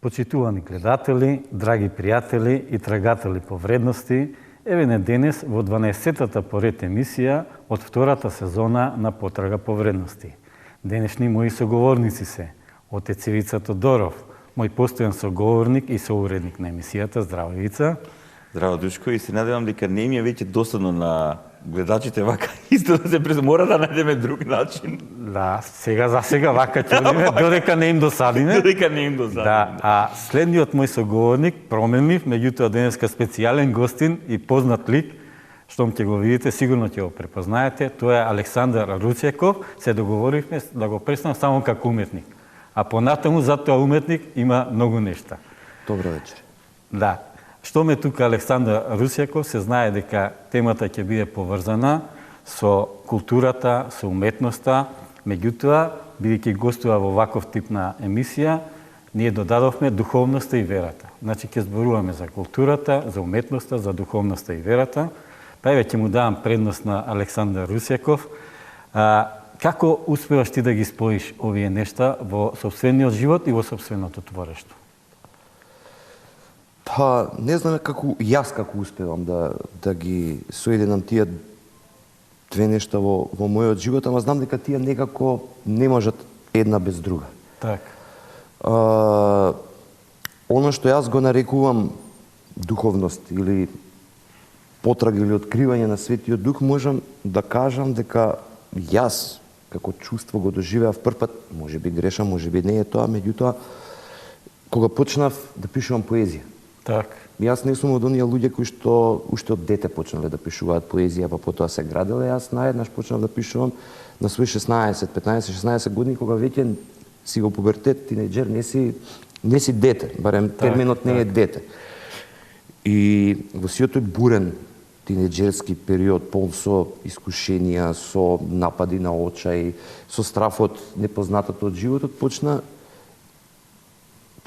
Почитувани гледатели, драги пријатели и трагатели по вредности, еве не денес во 12-тата поред емисија од втората сезона на Потрага по вредности. Денешни мои соговорници се отец Ивица Тодоров, мој постојан соговорник и соуредник на емисијата. Здраво, Ивица. Здраво, Дучко, и се надевам дека не ми е веќе досадно на гледачите вака исто да се мора да најдеме друг начин. Да, за сега вака ќе одиме, додека не им досадиме. Додека не им досадиме. Да, а следниот мој соговорник променлив, меѓутоа денеска специјален гостин и познат лик, штом ќе го видите, сигурно ќе го препознаете, тоа е Александар Русјаков. Се договоривме да го представам само како уметник. А понатаму за тоа уметник има многу нешта. Добро вечер. Да. Штом е тука Александар Русјаков, се знае дека темата ќе биде поврзана со културата, со уметноста, меѓутоа, бидејќи гостува во ваков тип на емисија, ние додадовме духовноста и верата. Значи, ќе зборуваме за културата, за уметноста, за духовноста и верата. Па еве ќе му давам предност на Александар Русјаков. Како успеваш ти да ги споиш овие нешта во сопствениот живот и во сопственото творештво? Па, не знам како успевам да ги соединам тие две нешта во мојот живот, ама знам дека тие некако не можат една без друга. Так. Оно што јас го нарекувам духовност или потрага или откривање на Светиот Дух, можам да кажам дека јас како чувство го доживеав првпат, можеби грешам, можеби не е тоа, меѓутоа кога почнав да пишувам поезија. Так. Јас не сум од оние луѓе кои што уште од дете почнале да пишуваат поезија, па потоа се граделе. Јас наеднаш почнав да пишувам на свој 15-16 години, кога веќе си во пубертет, тинејџер, не си дете, барем терминот не е дете. И во сиот тој бурен тинејџерски период, полн со искушенија, со напади на очај, со страф од непознатото од животот, почна.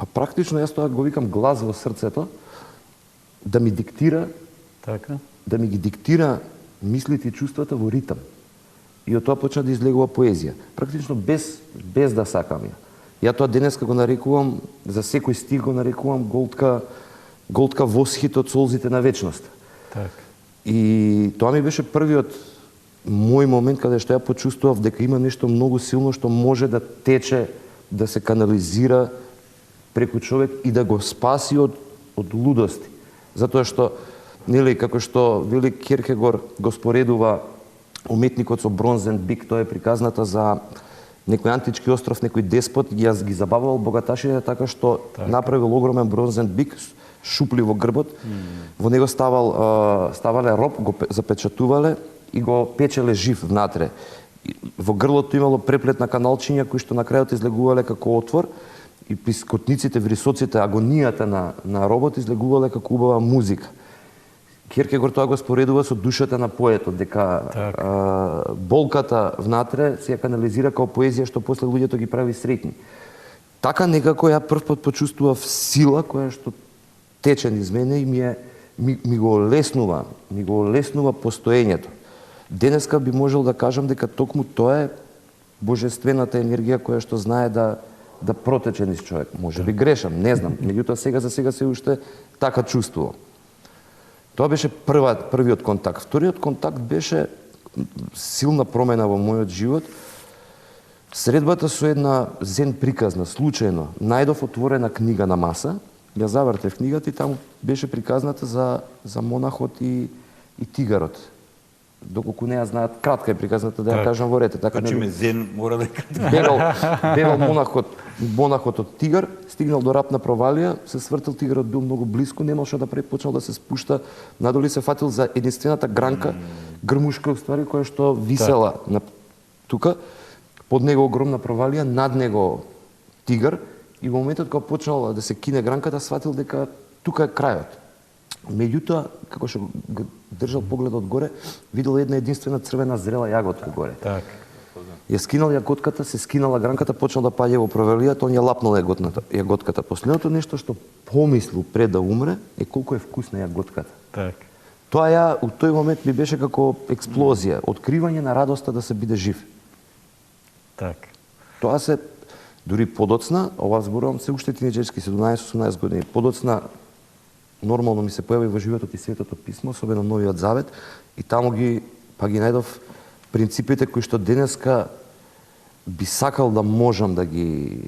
Па практично јас тоа го викам глас во срцето, да ми диктира, така, да ми ги диктира мислите и чувствата во ритам. И од тоа почна да излегува поезија. Практично без да сакам ја. Ја тоа денеска го нарекувам, за секој стих го нарекувам голтка восхит од солзите на вечност. Так. И тоа ми беше првиот мој момент каде што ја почувствував дека има нешто многу силно што може да тече, да се канализира преку човек и да го спаси од лудости. Затоа што, нели, како што вели Киркегор го споредува уметникот со бронзен бик, тоа е приказната за некој антички остров, некој деспот ги забавувал богаташите така што направил огромен бронзен бик, шупли во грбот, во него ставале роб, го запечатувале и го печеле жив внатре. Во грлото имало преплет на каналчиња кои што на крајот излегувале како отвор, и пискотниците, врисоците, агонијата на робот излегувале како убава музика. Киркегор тоа го споредува со душата на поетот, дека болката внатре се ја канализира како поезија што после луѓето ги прави среќни. Така некако ја првпат почувствував сила која што тече низ мене и ми го леснува постоењето. Денеска би можел да кажам дека токму тоа е божествената енергија која што знае да протече низ човек. Може би грешам, не знам. Меѓутоа за сега се уште така чувствувам. Тоа беше првиот контакт. Вториот контакт беше силна промена во мојот живот. Средбата со една зен приказна, случајно, најдов отворена книга на маса, ја завртев книгата и таму беше приказната за монахот и тигарот. Доколку не ја знаат, кратка е приказната, да ја кажам во ред. Така ме зен мора да бегал монахот од тигар, стигнал до рапна провалија, се свртил, тигарот бил многу близко, немал што да прави, почнал да се спушта, надоли се фатил за единствената гранка, грмушка уствари, која што висела тука, под него огромна провалија, над него тигар, и во моментот кога почнал да се кине гранката, сватил дека тука е крајот. Меѓутоа, како што го држал погледот горе, видел една единствена црвена зрела јаготка горе. Так. Ја скинал јаготката, се скинала гранката, почнал да паѓа во провалијата, он ја лапнал јаготката. Последното нешто што помислил пред да умре е колку е вкусна јаготката. Так. Тоа у тој момент ми беше како експлозија, откривање на радоста да се биде жив. Так. Тоа се Дури подоцна, ова зборувам се уште тинеџерски, 17-18 години. Подоцна нормално ми се појави во животот и Светото писмо, особено Новиот Завет, и таму ги најдов принципите кои што денеска би сакал да можам да ги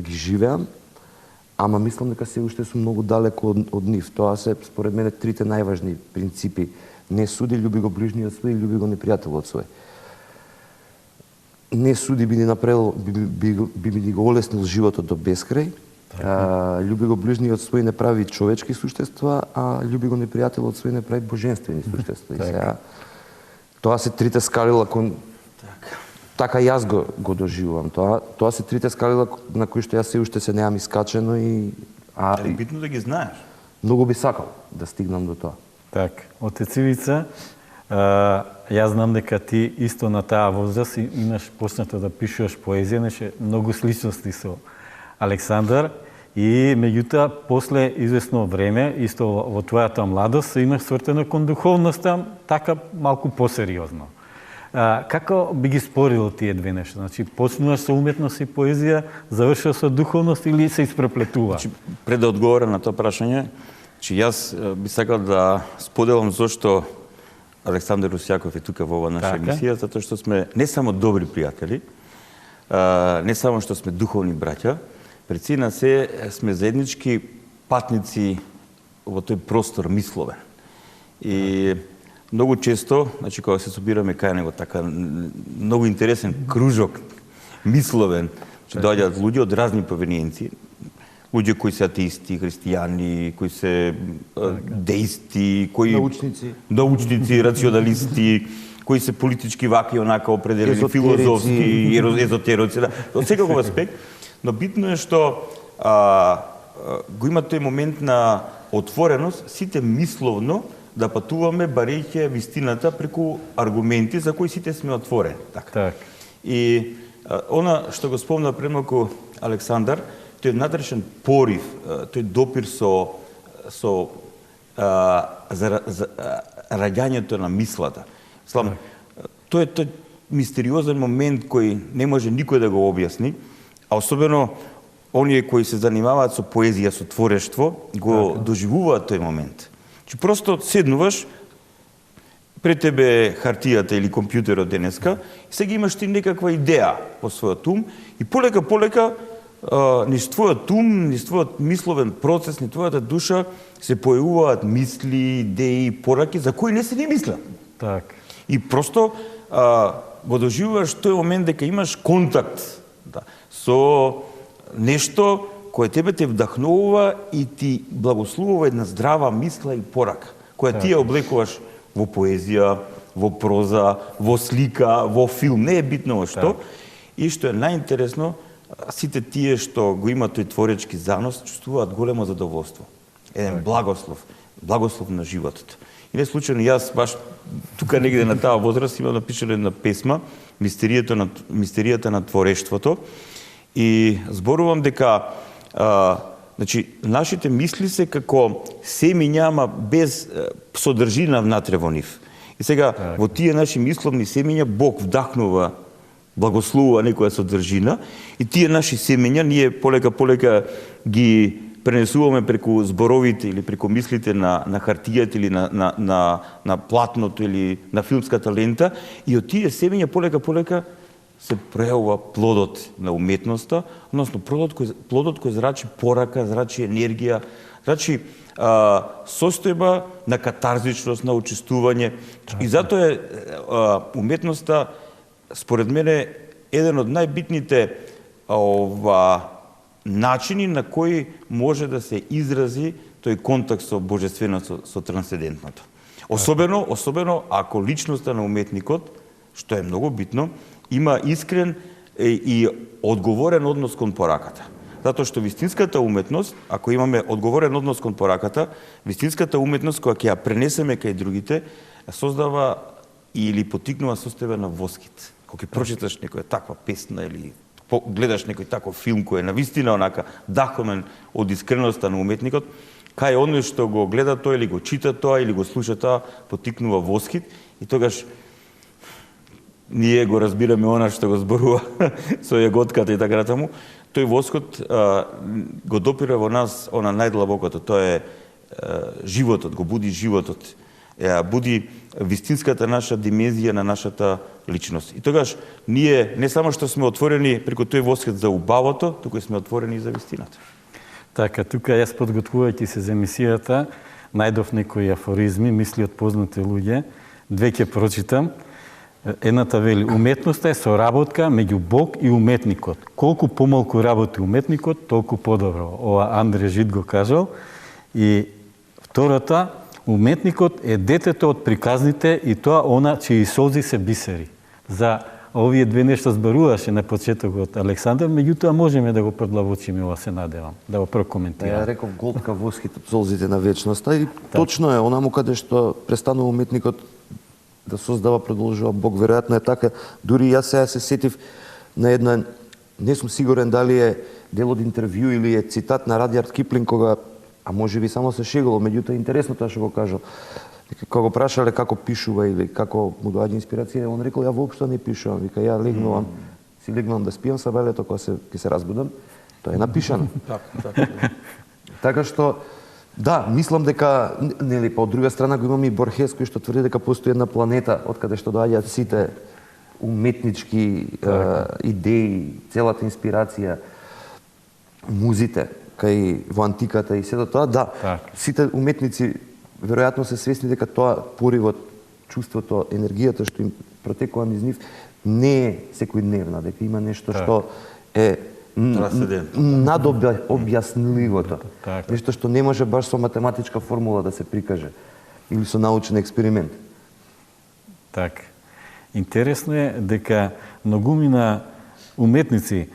живеам, ама мислам дека се уште сум многу далеко од нив. Тоа се според мене трите најважни принципи: не суди, љуби го ближниот свој и љуби го непријателот свој. Не суди би ни го олеснил животот до бескрај. Љуби го ближниот свој не прави човечки суштества, а љуби го непријателот свој не прави божествени суштества. И сега тоа се трите скалила така јас го доживувам. Тоа се трите скалила на кои што јас се уште се неам искачено и Али битно да ги знаеш. Многу би сакал да стигнам до тоа. Так, отец Ивица, јас знам дека ти исто на таа возраст имаш почнато да пишуваш поезија, неше многу сличности со Александар, и меѓутоа после известно време, исто во твојата младост, се имаш свртено кон духовноста, така малку посериозно. Како би ги спорил тие две нешта? Значи, почнуваш со уметност и поезија, завршуваш со духовност или се испреплетува? Значи, пред да одговорам на тоа прашање, че јас би сакал да споделам зошто Александар Русјаков е тука во ова наша емисија, затоа што сме не само добри пријатели, не само што сме духовни браќа, пред сина се сме заеднички патници во тој простор мисловен. И многу често, значи кога се собираме кај него така многу интересен кружок мисловен, че доаѓаат луѓе од разни провениенци, луѓе кои се атеисти, христијани, кои се деисти, кои научници, рационалисти, кои се политички вака и онака определени, филозофски, езотерици, од секаков аспект. Но битно е што го има тој момент на отвореност, сите мисловно да патуваме барејќи вистината преку аргументи за кои сите сме отворени. Так. И она што го спомна премалку Александар, тој внатрешен порив, тој допир со раѓањето на мислата. Слам, тој е тој мистериозен момент кој не може никој да го објасни, а особено оние кои се занимаваат со поезија, со творештво, го доживуваат тој момент. Че просто седнуваш, пред тебе хартијата или компјутерот денеска, и сега имаш ти некаква идеја по својот ум, и полека низ твојот ум, низ твојот мисловен процес, низ твојата душа се појавуваат мисли, идеи, пораки за кои не се ни мисля. Так. И просто го доживуваш тој момент дека имаш контакт со нешто кое тебе те вдахнува и ти благословува една здрава мисла и порака, која ти ја облекуваш во поезија, во проза, во слика, во филм, не е битно во што. И што е најинтересно, сите тие што го имаат тој творечки занос, чувствуваат големо задоволство. Еден благослов на животот. И не случајно јас баш тука негде на таа возраст имам напишана една песма, Мистеријата на творештвото, и зборувам дека значи, нашите мисли се како семиња, ама без содржина внатре во нив. И сега, во тие наши мисловни семиња, Бог вдахнува, благословува некоја содржина, и тие наши семиња, ние полека ги пренесуваме преку зборовите или преку мислите на хартијата или на платното или на филмската лента, и од тие семиња полека се пројавува плодот на уметноста, односно плодот кој зрачи порака, зрачи енергија, зрачи состојба на катарзичност, на учествување. И затоа е уметноста, според мене, еден од најбитните начини на кои може да се изрази тој контакт со божественото, со трансцендентното. Особено ако личноста на уметникот, што е многу битно, има искрен и одговорен однос кон пораката. Затоа што вистинската уметност, ако имаме одговорен однос кон пораката, вистинската уметност која ќе ја пренесеме кај другите, создава или потикнува состојба на воскит. Кога ќе прочиташ некоја таква песна или гледаш некој таков филм кој е навистина онака дахомен од искреноста на уметникот, кај оној што го гледа тоа или го чита тоа или го слуша тоа, потикнува воскит, и тогаш ние го разбираме она што го зборува со јаготката и така натаму, тој воскот го допира во нас она најдлабокото, тоа е животот, го буди животот, буди вистинската наша димензија на нашата личност. И тогаш ние не само што сме отворени преку тој воскот за убавото, туку сме отворени и за вистината. Така, тука јас подготвувајќи се за емисијата, најдов некои афоризми, мисли од познати луѓе, две ќе прочитам. Едната вели, уметноста е соработка меѓу Бог и уметникот. Колку помалку работи уметникот, толку подобро. Ова Андре Жид го кажал. И втората, уметникот е детето од приказните и тоа она чии солзи се бисери. За овие две нешта зборуваше на почетокот Александар, меѓутоа можеме да го продлабочиме, ова се надевам, да го прокоментирам. Ја реков голтка воскит од солзите на вечноста и точно е, онаму каде што престанува уметникот да создава, продолжува Бог. Веројатно е така. Дури јас сега се сетив на една, не сум сигурен дали е дел од интервју или е цитат на Радиард Киплинг, кога, а може би само се шеголо, меѓутоа интересно тоа што го кажал. Кога го прашале како пишува или како му доаѓа инспирација, он рекол, ја воопшто не пишувам. Вика, ја легнувам, си легнувам да спијам сабелето, кога ќе се разбудам, тоа е напишано. Така што, да, мислам дека, нели, па од друга страна го имаме и Борхес, кој што тврди дека постои една планета од каде што доаѓаат сите уметнички идеи, целата инспирација, музите, кај во антиката и сето тоа, да, сите уметници веројатно се свесни дека тоа поривот, чувството, енергијата што им протекува низ нив не е секојдневна, дека има нешто што е надобјаснливото. Нешто што не може баш со математичка формула да се прикаже или со научен експеримент. Така. Интересно е дека многумина уметници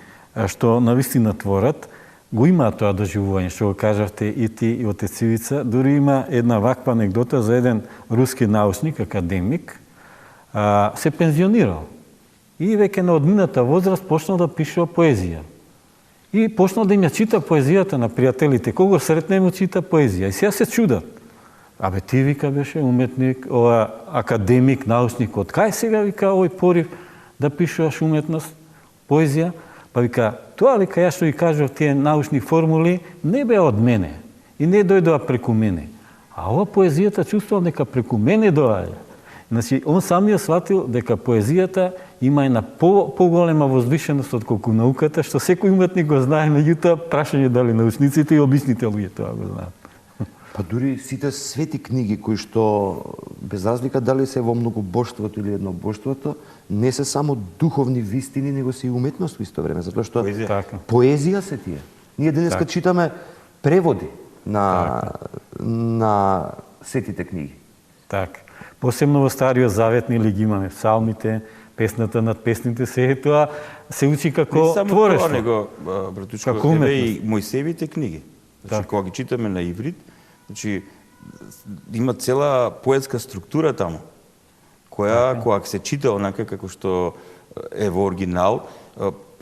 што навистина творат, го имаат тоа доживување, што го кажавте и ти и отец Ивица. Дури има една ваква анегдота за еден руски научник, академик, се пензионирал. И веќе на одмината возраст почнал да пишува поезија. И почнал да им ја чита поезијата на пријателите. Кога сретне му чита поезија. И сега се чудат. Абе, ти, вика, беше уметник, ова академик, научник, од кај сега, вика, овој порив да пишуваш уметност, поезија? Па вика, тоа, вика, ја што ви кажав, тие научни формули не беа од мене и не дојдоа преку мене. А ова поезијата чувствувал дека преку мене доаѓа. Значи, он самиот сватил дека поезијата има една поголема возвишеност од колку науката, што секој уметник го знае, меѓутоа прашање дали научниците и обичните луѓе тоа го знаат. Па дури сите свети книги кои што, без разлика дали се во многобожството или еднобожството, не се само духовни вистини, него се и уметност во исто време, затоа што поезија се тие. Ние денеска читаме преводи на светите книги. Така. Посебно во Стариот Завет нели ги имаме псалмите, песната над песните, се тоа се учи како творештво. Не само тоа, него, братучко, еве и Мојсеевите книги. Значи, кога ги читаме на иврит, значи, има цела поетска структура таму, која, кога се чита онака како што е во оригинал,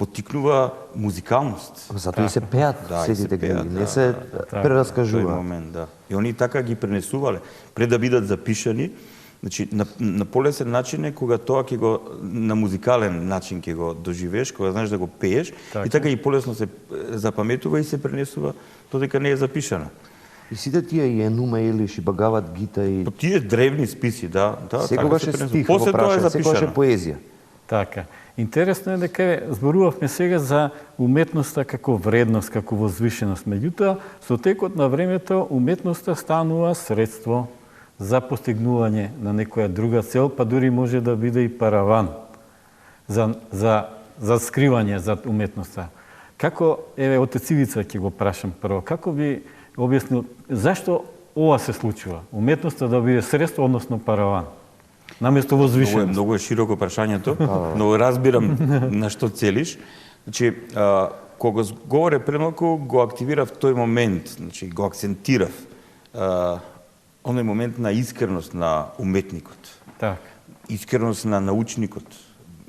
потикнува музикалност. Затоа и се пеат светите книги, не се прераскажува. И они така ги пренесувале. Пред да бидат запишани, значи, на полесен начин е кога тоа ќе го, на музикален начин ќе го доживееш, кога знаеш да го пееш, и така и полесно се запаметува и се пренесува додека не е запишано. И сите тие и Енума, Елиш, и Багават Гита и... Тие древни списи, да. Секогаш е стих, го праша, секогаш е поезија. Така. Интересно е дека зборувавме сега за уметноста како вредност, како возвишеност. Меѓутоа, со текот на времето, уметноста станува средство за постигнување на некоја друга цел, па дури може да биде и параван за скривање за уметноста. Како, еве, отец Ивица ќе го прашам прво, како би објаснил зашто ова се случува? Уметноста да биде средство, односно параван, наместо возвишеност. Многу е широко прашањето, но разбирам на што целиш. Значи, кога говоре премалку, го активирав тој момент, значи, го акцентирав оној момент на искреност на уметникот. Так. Искреност на научникот.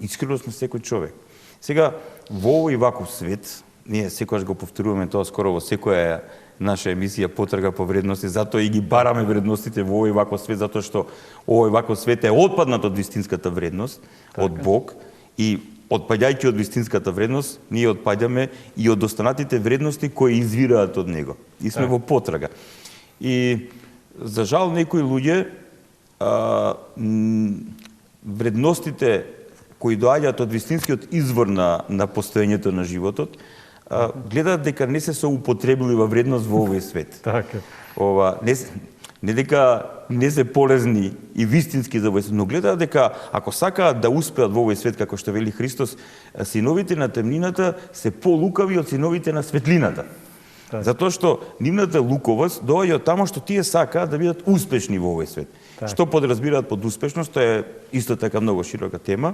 Искреност на секој човек. Сега, во овој ваков свет, ние секогаш го повторуваме тоа скоро во секоја наша емисија Потрага по вредности, затоа и ги бараме вредностите во овој ваков свет, затоа што овој ваков свет е отпаднат од вистинската вредност, од Бог, и отпаѓајќи од вистинската вредност, ние отпаѓаме и од останатите вредности кои извираат од него. И сме во потрага. И за жал некои луѓе вредностите кои доаѓаат од вистинскиот извор на постоењето на животот, гледаат дека не се соупотреблива вредност во овој свет. Така. Не дека не се полезни и вистински за овој свет, но гледаат дека ако сакаат да успеат во овој свет, како што вели Христос, синовите на темнината се полукави од синовите на светлината. Так. Затоа што нивната луковост доаѓа од тамо што тие сакаат да бидат успешни во овој свет. Так. Што подразбираат под успешност, тоа е исто така многу широка тема.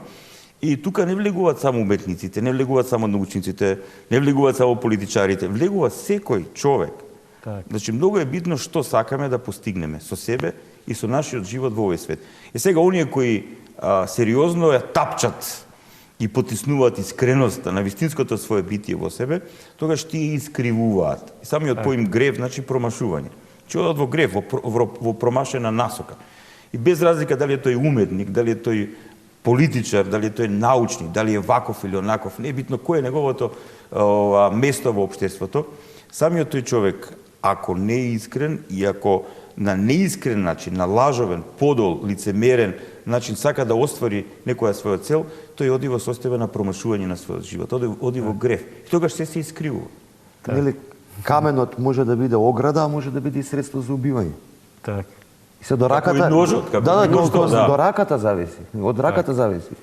И тука не влегуваат само уметниците, не влегуваат само научниците, не влегуваат само политичарите, влегува секој човек. Так. Значи, многу е битно што сакаме да постигнеме со себе и со нашиот живот во овој свет. И сега, оние кои сериозно ја тапчат и потиснуваат искреноста на вистинското свое битие во себе, тогаш тие искривуваат. И самиот поим грев, значи промашување. Че одат во грев, во промашена насока. И без разлика дали е тој уметник, дали е тој политичар, дали е тој научник, дали е ваков или онаков, не е битно кој е неговото место во општеството, самиот тој човек, ако не е искрен и ако на неискрен начин, на лажовен, подол, лицемерен начин сака да оствари некоја своја цел, тој оди во состојба на промашување на својот живот, оди во грев. И тогаш се искривува. Нели, каменот може да биде ограда, а може да биде и средство за убивање. Так. И се до раката... Како и ножот, до раката зависи. Од раката зависи.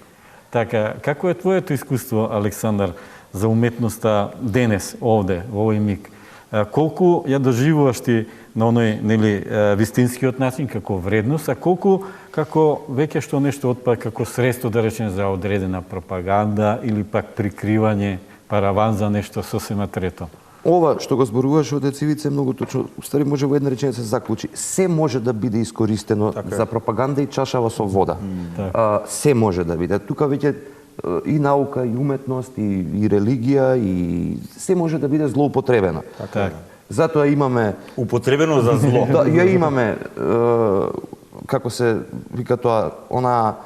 Така, како е твоето искуство, Александар, за уметноста денес, овде, во овој миг? Колку ја доживуваш ти на оној, нели, вистинскиот начин, како вредност, а колку како веќе што нешто отпад како средство, да речем, за одредена пропаганда или пак прикривање, параван за нешто сосема трето? Ова што го зборуваш од Цивица е многу точно. Стари може во една реченица се заклучи. Се може да биде искористено за пропаганда и чашава со вода. Се може да биде. Тука веќе и наука, и уметност, и религија, и се може да биде злоупотребено. Така. Затоа имаме... Употребено за зло. Да, ја имаме, како се вика тоа, она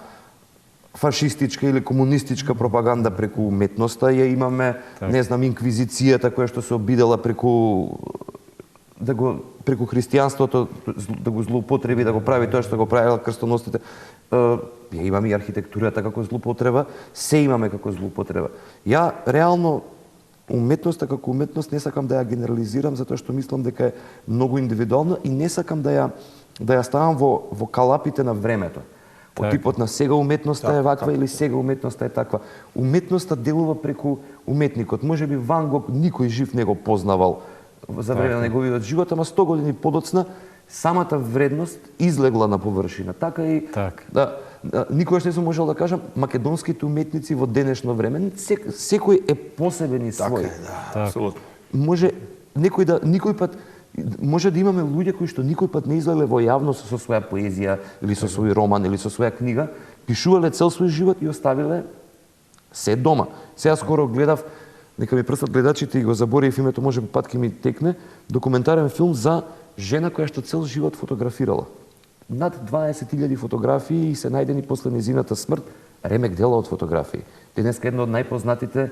фашистичка или комунистичка пропаганда преку уметноста, ја имаме, не знам, инквизицијата која што се обидела преку христијанството да го злоупотреби, да го прави тоа што го правила крстоносците. Ја имаме и архитектурата како злоупотреба, се имаме како злоупотреба. Ја реално уметноста како уметност не сакам да ја генерализирам затоа што мислам дека е многу индивидуална и не сакам да ја ставам во калапите на времето. Од типот на сега уметноста е ваква или сега уметноста е таква. Уметноста делува преку уметникот. Можеби Ван Гог никој жив не го познавал за време на неговиот живот, ама 100 години подоцна самата вредност излегла на површина. Така и никогаш не сум можел да кажам македонските уметници во денешно време, секој е посебен и свој. Апсолутно. Може никој пат може да имаме луѓе кои што никој пат не излегле во јавност со своја поезија или со свој роман или со своја книга, пишувале цел свој живот и оставиле се дома. Сега скоро гледав, нека ми прстат гледачите и го заборив името, може би пат ќе ми текне, документарен филм за жена која што цел живот фотографирала. Над 20.000 фотографии и се најдени после незината смрт ремек дела од фотографии. Денеска една од најпознатите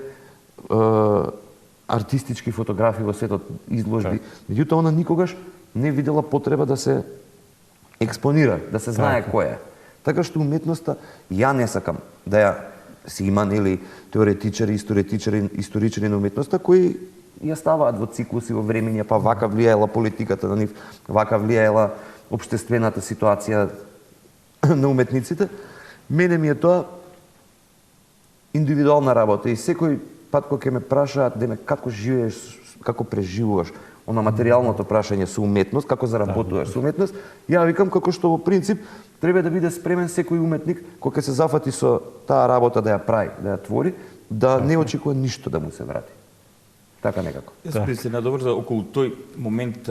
артистички фотографии во светот, изложби. Меѓутоа, она никогаш не видела потреба да се експонира, да се знае кој е. Така што уметноста, ја не сакам да ја си има, нели, теоретичари, историчари на уметноста, кои ја ставаат во циклуси, во времења, па вака влијаела политиката на нив, вака влијаела општествената ситуација на уметниците. Мене ми е тоа индивидуална работа и секој пат кога ќе ме прашаат, деме, како живееш, како преживуваш, она материјалното прашање со уметност, како заработуваш со уметност, ја викам како што во принцип треба да биде спремен секој уметник кога ќе се зафати со таа работа да ја прави, да ја твори, да не очекува ништо да му се врати. Така некако. Јас би се надоврзал околу тој момент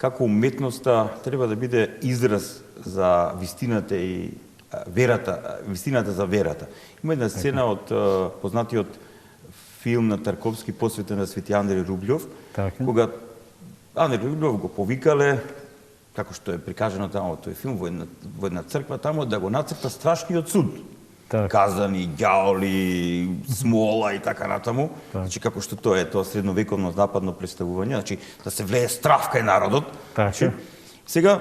како уметноста треба да биде израз за вистината и верата, вистината за верата. Има една сцена од познатиот филм на Тарковски посветен на Свети Андреј Рублјов, кога Ане Рублев го повикале, како што е прикажано таму во тој филм, во една црква таму, да го нацрта страшниот суд. Так. Казани, ѓаоли, смола и така натаму. Значи, како што тоа е тоа средновековно западно представување, значи, да се влее страв кај народот. Така. Сега,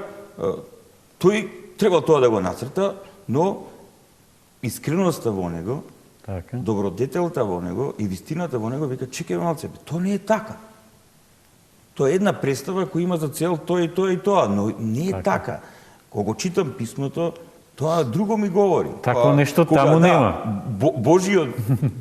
тој требал тоа да го нацрта, но искреноста во него, Така. добродетелта во него и вистината во него вика, чекај малце, тоа не е така. Тоа е една представа која има за цел тоа и тоа и тоа, но не е така. Кога читам писмото, тоа друго ми говори. Тако нешто таму нема. Божиот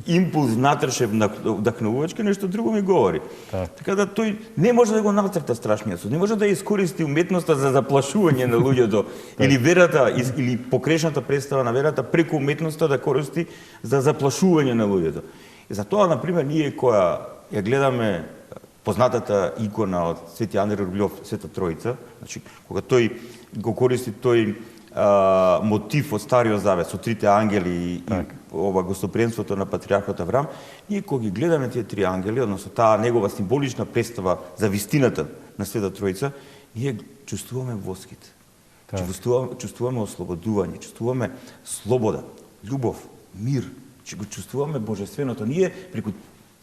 импулс внатрешен вдахнувачки, нешто друго ми говори. Така да тој не може да го нацрта страшниот суд, не може да искористи уметноста за заплашување на луѓето или верата или покрешната представа на верата преку уметноста да користи за заплашување на луѓето. И затоа на пример ние која ја гледаме познатата икона од Свети Андре Рублев, Света Тројца, значи кога тој го користи тој мотив од Стариот Завет со трите ангели и ова гостоприемството на патриархот Аврам, ние кога ги гледаме тие три ангели, односно таа негова символична представа за вистината на Света Тројца, ние чувствуваме воскит. Чувствуваме ослободување, чувствуваме слобода, љубов, мир, че го чувствуваме божественото. Ние преку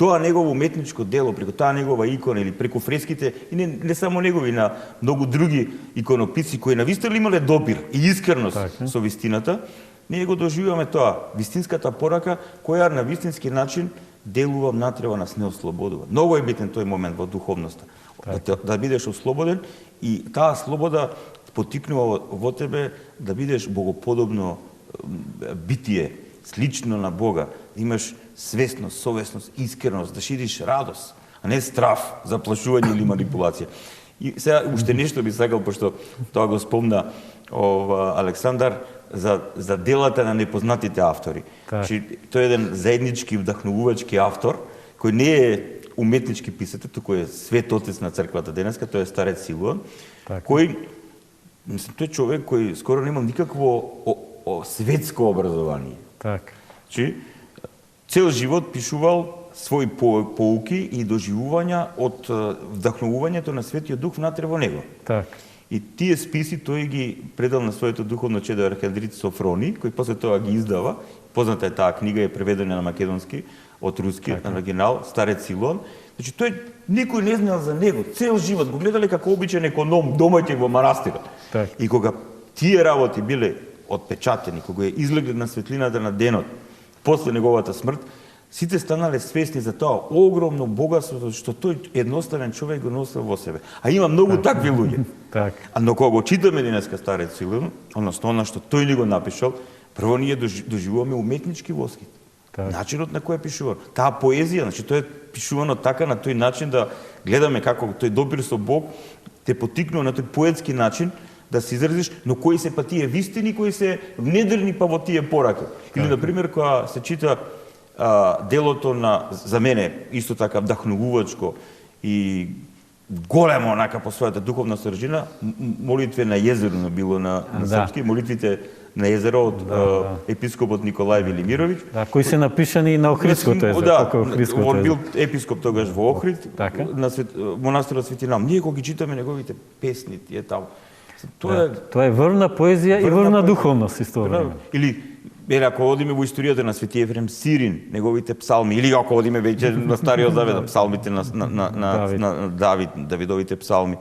тоа негово уметничко дело, преку таа негова икона или преку фреските, и не само негови, на многу други иконописци кои навистина имале допир и искреност со вистината, ние го доживуваме тоа, вистинската порака, која на вистински начин делува внатре во нас, не ослободува. Многу е битен тој момент во духовноста. Да бидеш ослободен и таа слобода потикнува во тебе да бидеш богоподобно битие, слично на Бога, да имаш свесност, совесност, искреност, да шириш радост, а не страф, заплашување или манипулација. И сега уште нешто би сакал, пошто тоа го спомна Александар, за делата на непознатите автори. Тој е еден заеднички вдахнувачки автор, кој не е уметнички писател, туку е свет отец на црквата денеска, тој е старец Силуан, кој, мислам, тој човек кој скоро нема никакво светско образование. Значи, цел живот пишувал своји поуки и доживувања од вдахнувањето на Светиот Дух внатре во него. И тие списи тој ги предал на своето духовно чедо архиандрит Софрони, кој после тоа ги издава. Позната е таа книга, е преведена на македонски од руски, на оригинал, Старец Силуан. Значи тој никој не знаел за него, цел живот го гледале како обичен економ, домаќин во манастирот. И кога тие работи биле отпечатени, кога ја излегли на светлината на денот, после неговата смрт, сите станале свесни за тоа огромно богатство што тој едноставен човек го носел во себе. А има многу такви луѓе. Но кога го читаме денеска Старец Силуан, односно она што тој ни го напишал, прво ние доживуваме уметнички воскит. Начинот на кој е пишувано. Таа поезија, значи тоа е пишувано така на тој начин да гледаме како тој допир со Бог те потикнува на тој поетски начин да се изразиш, но кои се па тие вистини, кои се внедрени па во тие пораки. Или, например, кога се чита делото на, за мене, исто така вдахнувачко и големо онака по својата духовна содржина, молитве на езеро било на српски, молитвите на езеро од епископот Николај Велимирович. Кои се напишани на Охридското езеро. Он бил епископ тогаш во Охрид, на монастирот Свети Нам. Ние кога ги читаме неговите песни, тие таму, тоа е врна поезија и врна духовност исто време. Или ако одиме во историјата на Свети Ефрем Сирин, неговите псалми, или ако одиме веќе на Стариот Завет, псалмите на Давид, Давидовите псалми.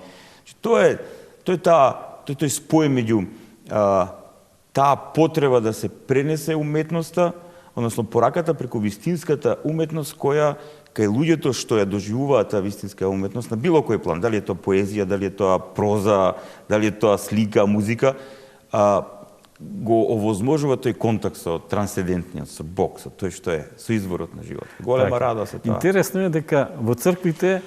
Тоа е тој спој меѓу таа потреба да се пренесе уметноста, односно пораката преку вистинската уметност која кај луѓето што ја доживуваат таа вистинска уметност на било кој план, дали е тоа поезија, дали е тоа проза, дали е тоа слика, музика, го овозможува тој контакт со трансцендентниот, со Бог, со тој што е, со изворот на живот. Голема радост е тоа. Интересно е дека во црквите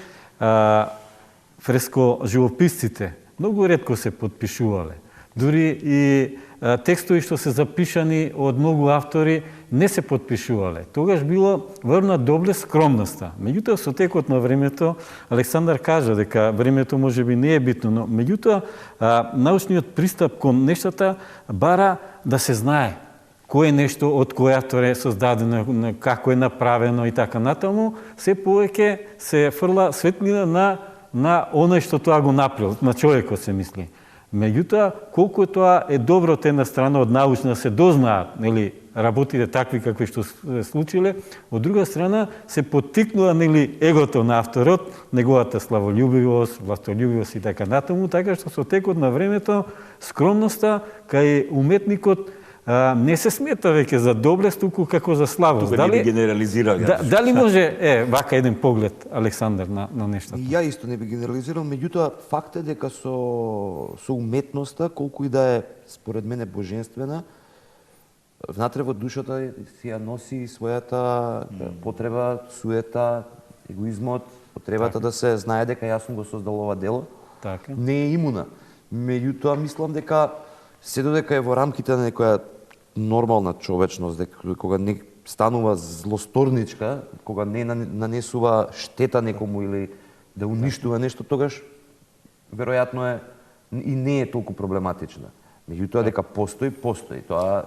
фреско живописците многу ретко се подпишувале. Дури и текстови што се запишани од многу автори не се подпишувале. Тогаш било врна добле скромноста. Меѓутоа, со текот на времето, Александар кажа дека времето можеби не е битно, но меѓутоа, научниот пристап кон нештата бара да се знае кој е нешто, од кој автор е создадено, како е направено и така натаму, се повеќе се фрла светлина на на оној што тоа го направил, на човекот се мисли. Меѓутоа, колку тоа е добро од една страна од научна се дознаат, нели, работите такви какви што се случиле, од друга страна се поттикнува, нели, егото на авторот, неговата славолюбивост, властолюбивост и така натаму, така што со текот на времето скромноста кај уметникот не се смета веќе за доблест, туку како за славост. Тука не би генерализирал. Дали може вака еден поглед, Александар, на нештата? Ја исто не би генерализирал, меѓутоа факт е дека со уметноста, колку и да е според мене божествена, внатре во душата си ја носи својата потреба, суета, егоизмот, потребата да се знае дека јас сум го создал ова дело. Така. Не е имуна. Меѓутоа мислам дека се додека е во рамките на некоја нормална човечност, дека кога не станува злосторничка, кога не нанесува штета некому или да уништува нешто, тогаш веројатно е и не е толку проблематична. Меѓутоа дека постои. Тоа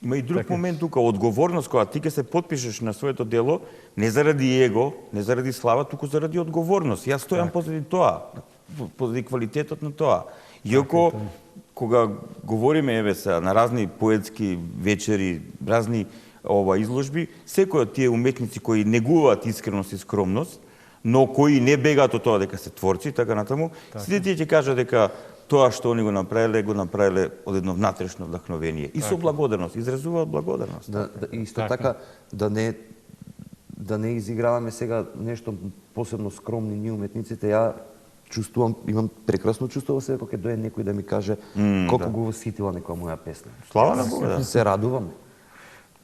Има и друг момент тука, одговорност, кога ти ќе се потпишеш на своето дело, не заради его, не заради слава, туку заради одговорност. Јас стојам позади тоа, позади квалитетот на тоа. Иако, кога говориме, еве се, на разни поетски вечери, разни изложби, секој од тие уметници кои негуваат искреност и скромност, но кои не бегаат од тоа дека се творци, така натаму, сите тие ќе кажат дека тоа што они го направиле од едно внатрешно вдахновение. И со благодарност, изразуваат благодарност. Исто така, да не изиграваме сега нешто посебно скромни ние уметниците, ја чувствувам, имам прекрасно чувство во себе кога ќе дојде некој да ми каже колку го восхитила некоја моја песна. Слава на Бога. Се радувам.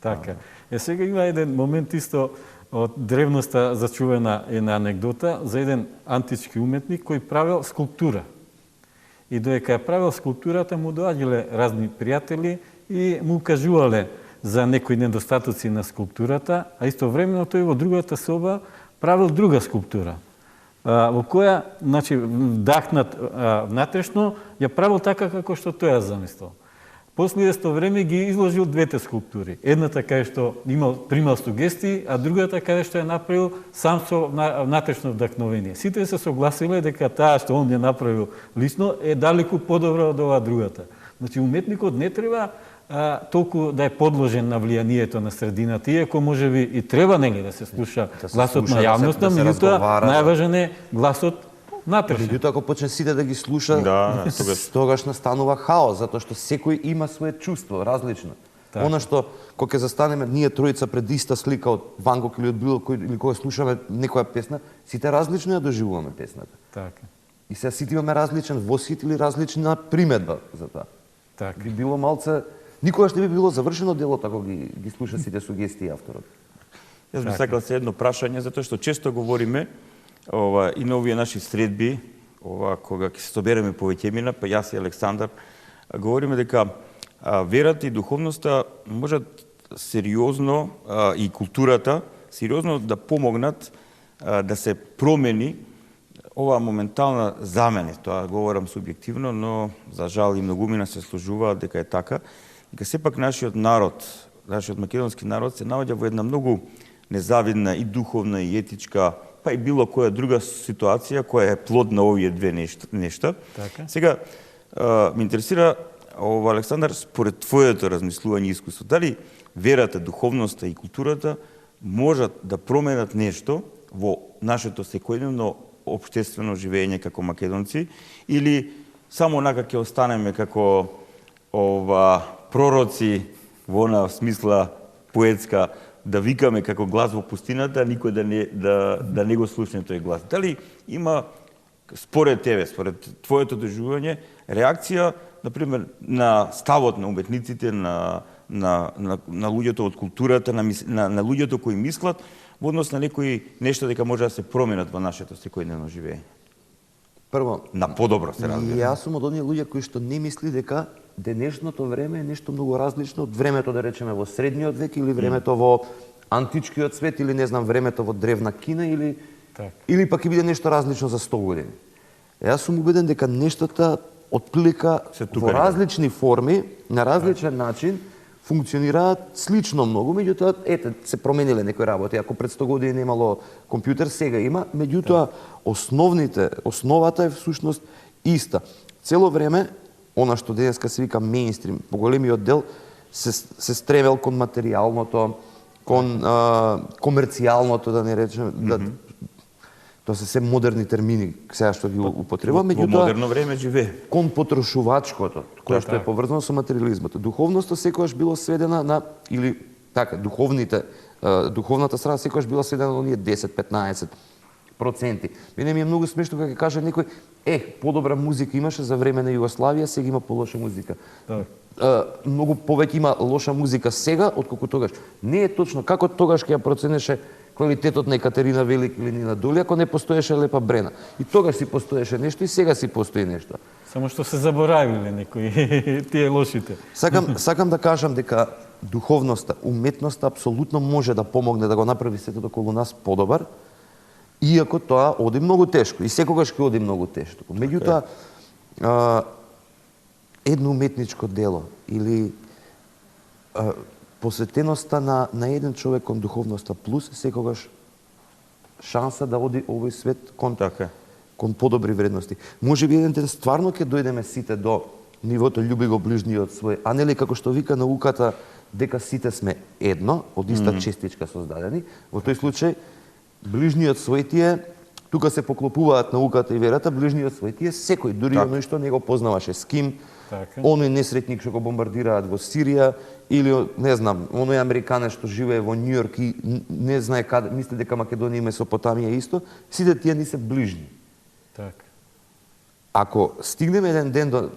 Така. Сега има еден момент исто од древноста зачувена една анекдота за еден антички уметник кој правил скулптура. И додека ја правил скулптурата, му доаѓале разни пријатели и му кажувале за некои недостатоци на скулптурата, а истовремено тој во другата соба правил друга скулптура, во која, значи, вдахнат внатрешно, ја правил така како што тој ја замислил. После исто време ги изложил двете скулптури. Едната кај што примал сугестии, а другата каде што ја направил сам со внатрешно вдахновение. Сите се согласиле дека таа што он ја направил лично е далеку подобра од оваа другата. Значи, уметникот не треба толку да е подложен на влијанието на средината, иако можеби и треба, нели, да се слуша гласот на јавноста, меѓутоа најважен е гласот натрешен. Меѓутоа, ако почне сите да ги слуша, тогаш настанува хаос, затоа што секој има свое чувство, различно. Она што, кога ќе застанеме ние тројца пред иста слика од Ван Гог или од било кој, или кога слушаме некоја песна, сите различно ја доживуваме песната. Така. И сега сите имаме различен восхит или различна примедба за тоа. Така. Би било малце, никогаш не би било завршено делото ако ги слуша сите сугестии авторот. Јас би сакал се едно прашање, затоа што често говориме и на овие наши средби, кога ќе се собереме повеќе, па јас и Александар, говориме дека верата и духовноста можат сериозно и културата сериозно да помогнат да се промени оваа моментална замена. Тоа говорам субјективно, но за жал и многумина се служуваат дека е така. Дека сепак нашиот народ, нашиот македонски народ се наоѓа во една многу незавидна и духовна и етичка, па и било која друга ситуација која е плод на овие две нешта. Така. Сега ме интересира Александар, според твоето размислување и искуство, дали верата, духовноста и културата можат да променат нешто во нашето секојдневно општествено живење како македонци, или само онака ќе останеме како пророци во она смисла поетска, да викаме како глас во пустината, никој да не го слушне тој глас. Дали има, според тебе, според твоето доживување, реакција, например, на ставот на уметниците, на луѓето од културата, на луѓето кои мислат, во однос на некои нешта дека може да се променат во нашето секојдневно живење? Прво, на подобро се разбира. Јас сум од оние луѓе кои што не мисли дека денешното време е нешто многу различно од времето, да речеме, во средниот век или времето во античкиот свет или не знам времето во древна Кина или пак ќе биде нешто различно за 100 години. Јас сум убеден дека нештата отплика во различни форми, на различен начин, функционираат слично многу, меѓутоа, ете, се промениле некои работи. Ако пред 100 години немало компјутер, сега има, меѓутоа, основата е всушност иста. Цело време, она што денеска се вика мејнстрим, поголемиот дел, се стремел кон материјалното, кон комерцијалното, да не речем, тоа се модерни термини, сега што ги употребувам, Во модерно време живее. Кон потрошувачкото, кое што е поврзано со материјализмот. Духовноста секогаш било сведена на, или така, духовната страна секогаш била сведена на оние 10-15%. Мене ми е многу смешно кога ќе каже некој, подобра музика имаше за време на Југославија, сега има полоша музика. Многу повеќе има лоша музика сега, отколку тогаш. Не е точно. Како тогаш ќе ја проценеше квалитетот на Екатерина Велика или Нина Дули, ако не постоеше Лепа Брена? И тогаш си постоеше нешто и сега си постои нешто. Само што се заборавиле некои тие лошите. Сакам да кажам дека духовноста, уметноста апсолутно може да помогне да го направи светот околу нас подобар, иако тоа оди многу тешко и секогаш ќе оди многу тешко. Меѓутоа, едно уметничко дело или посветеноста на еден човек кон духовноста плюс секогаш шанса да оди овој свет кон подобри вредности. Може би еден ден стварно ќе дојдеме сите до нивото љуби го ближниот свој, а нели како што вика науката дека сите сме едно, од иста честичка создадени. Во тој случај ближниот свој ти е, тука се поклопуваат науката и верата, ближниот свој ти е секој, дури оној што не го познаваше с ким, оној несретник што го бомбардираат во Сирија, или, не знам, оној американец што живее во Њујорк и не знае каде, мисли дека Македонија и Месопотамија е исто, сите тие ни се ближни. Ако стигнеме еден ден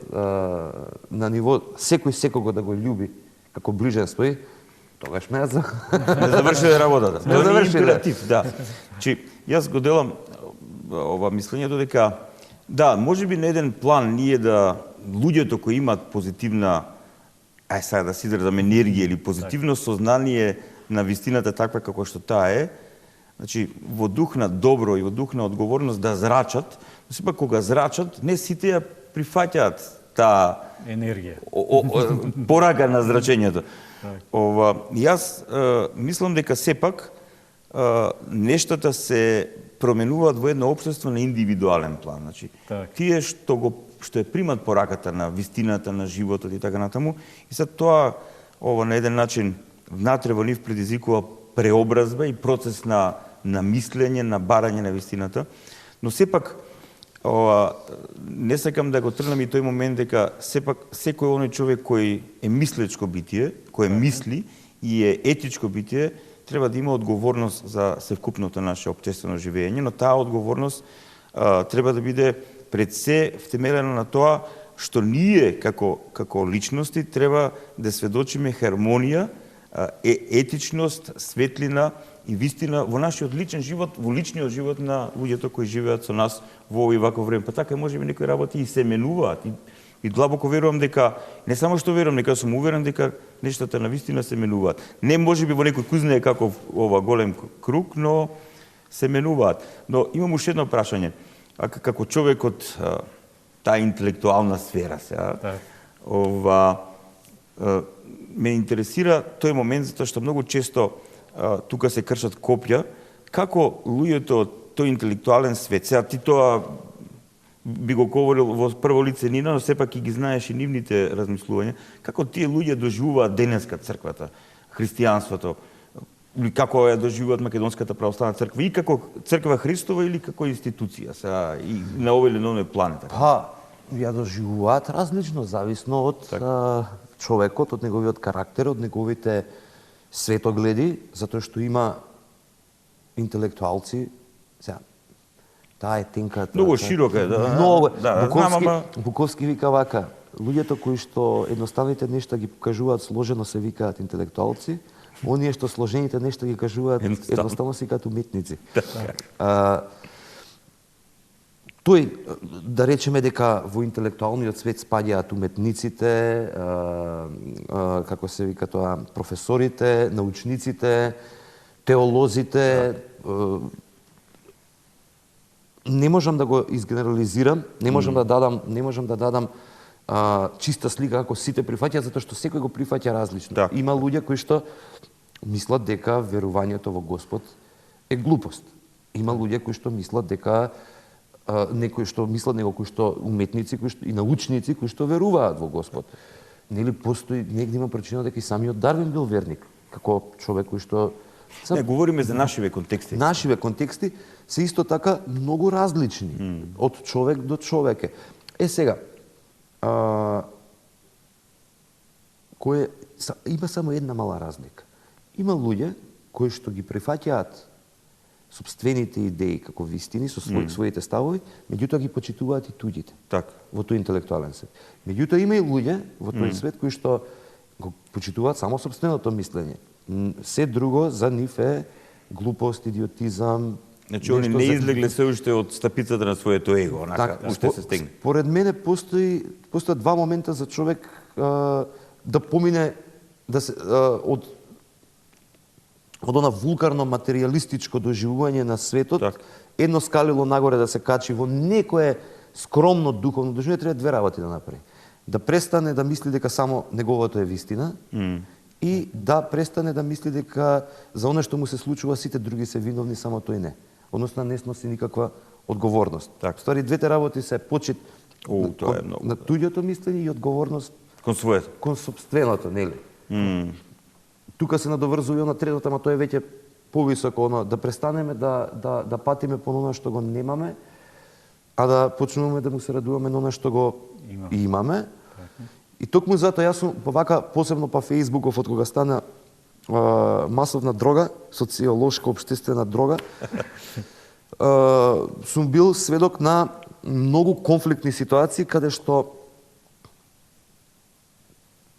на ниво секој секого да го љуби како ближен свој, тогаш ме не завршиле работата. Тоа е императив, да. Јас го делам ова мислењето дека да, можеби на еден план ние да луѓето кои имаат позитивна, сега да си изразам, енергија или позитивно сознание на вистината таква како што таа е, значи во дух на добро и во дух на одговорност да зрачат, но сепак кога зрачат, не сите ја прифаќаат таа енергија. Порака на зрачењето. Јас мислам дека сепак нештата се променуваат во едно општество на индивидуален план. Значи, тие што е примат пораката на вистината, на животот и така натаму, и се тоа на еден начин внатре во нив предизвикува преобразба и процес на мислење, на барање на вистината, но сепак не сакам да го тргнам и тој момент дека сепак секој оној човек кој е мислечко битие, кој мисли и е етичко битие, треба да има одговорност за севкупното наше општествено живење, но таа одговорност треба да биде пред се втемелена на тоа што ние како личности треба да сведочиме хармонија, етичност, светлина и вистина во нашиот личен живот, во личниот живот на луѓето кои живеат со нас во овој ваков време. Па така можеби некои работи и се менуваат. И длабоко верувам дека, не само што верувам, дека сум уверен дека нештата на вистина се менуваат. Не можеби во некој кузнае каков ова голем круг, но се менуваат. Но имам уште едно прашање. Како човек од таа интелектуална сфера сега, ме интересира тој момент, затоа што многу често тука се кршат копја, како луѓето од тој интелектуален свет, сега ти тоа би го говорил во прво лице Нина, но сепак и ги знаеш и нивните размислувања, како тие луѓе доживуваат денеска црквата, христијанството, или како ја доживуваат Македонската православна црква, и како црква Христова или како институција, сега и на овој или на оној планета? Ја доживуваат различно, зависно од човекот, од неговиот карактер, од неговите светогледи, затоа што има интелектуалци, сега, таа е тенка... Многу широка е, да. Многу. Буковски вика вака, луѓето кои што едноставните нешта ги покажуваат сложено се викаат интелектуалци, оние што сложените нешта ги кажуваат едноставно се викаат уметници. Тој, да речеме дека во интелектуалниот свет спаѓаат уметниците, како се вика тоа, професорите, научниците, теолозите. Не можам да го изгенерализирам, не можам да дадам чиста слика како сите прифаќаат, затоа што секој го прифаќа различно. Так. Има луѓе кои што мислат дека верувањето во Господ е глупост. Има луѓе кои што мислат дека некои што мислат него кои што уметници, кои што и научници кои што веруваат во Господ. Нели постои негде има причина дека и самиот Дарвин бил верник, како човек кој што Не, говориме за нашиве контексти. Нашиве контексти се исто така многу различни од човек до човеке. Сега, има само една мала разлика. Има луѓе кои што ги прифаќаат сопствените идеи како вистини со своите ставови, меѓутоа ги почитуваат и туѓите. Так. Во тој интелектуален свет. Меѓутоа има и луѓе во тој свет кои што го почитуваат само сопственото мислење. Се друго за нив е глупост, идиотизам. Значи, они не излегле се уште од стапицата на своето его, онака, уште се стегне. Според мене постои два момента за човек да помине од она вулгарно материјалистичко доживување на светот, Так. едно скалило нагоре да се качи во некое скромно духовно доживување, треба две работи да направи. Да престане да мисли дека само неговото е вистина, и да престане да мисли дека за оно што му се случува сите други се виновни, само тој не. Односно не сноси никаква одговорност. Так. Ствари двете работи се почит Тоа е многу. на туѓото мислење и одговорност Кон своето. кон собственото, нели? Тука се надоврзува на третото, ама тоа е веќе повисоко, да престанеме да патиме по оно што го немаме, а да почнуваме да му се радуваме на оно што го имаме. И токму затоа јас сум вака посебно па Фејсбуков од кога стана масовна дрога, социолошка општествена дрога, сум бил сведок на многу конфликтни ситуации каде што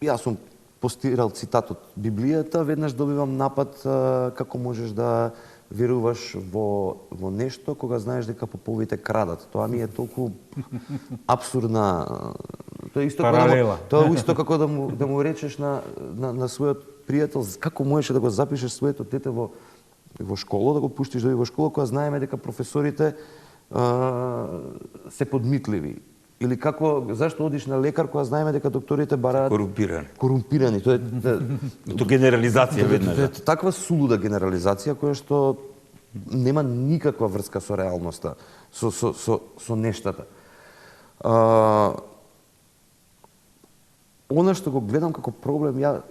јас сум постирал цитат од Библијата, веднаш добивам напад како можеш да веруваш во нешто кога знаеш дека поповите крадат. Тоа ми е толку апсурдна. Тоа е исто паралела. Тоа е исто како да му речеш на својот пријател како можеш да го запишеш своето дете во школа, да го пуштиш да во школа кога знаеме дека професорите се подмитливи. Или зашто одиш на лекар кога знаеме дека докторите бараат корумпирани. Тоа Тоа генерализација веднаш. Таква сулуда генерализација која што нема никаква врска со реалноста, со нештата. Она што го гледам како проблем, ја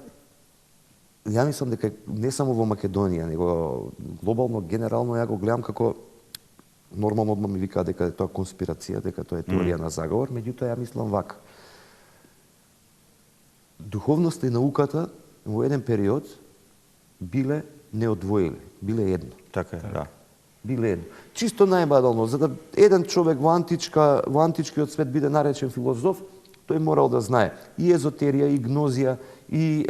мислам дека не само во Македонија, него глобално, генерално ја го гледам како нормално одма ми викаат дека е тоа конспирација, дека тоа е теорија на заговор, меѓутоа ја мислам вака. Духовноста и науката во еден период биле неодвоили, биле едно. Така е, да. Биле едно. Чисто најбадално, за да еден човек во античкиот свет биде наречен филозоф, тој морал да знае и езотерија, и гнозија, и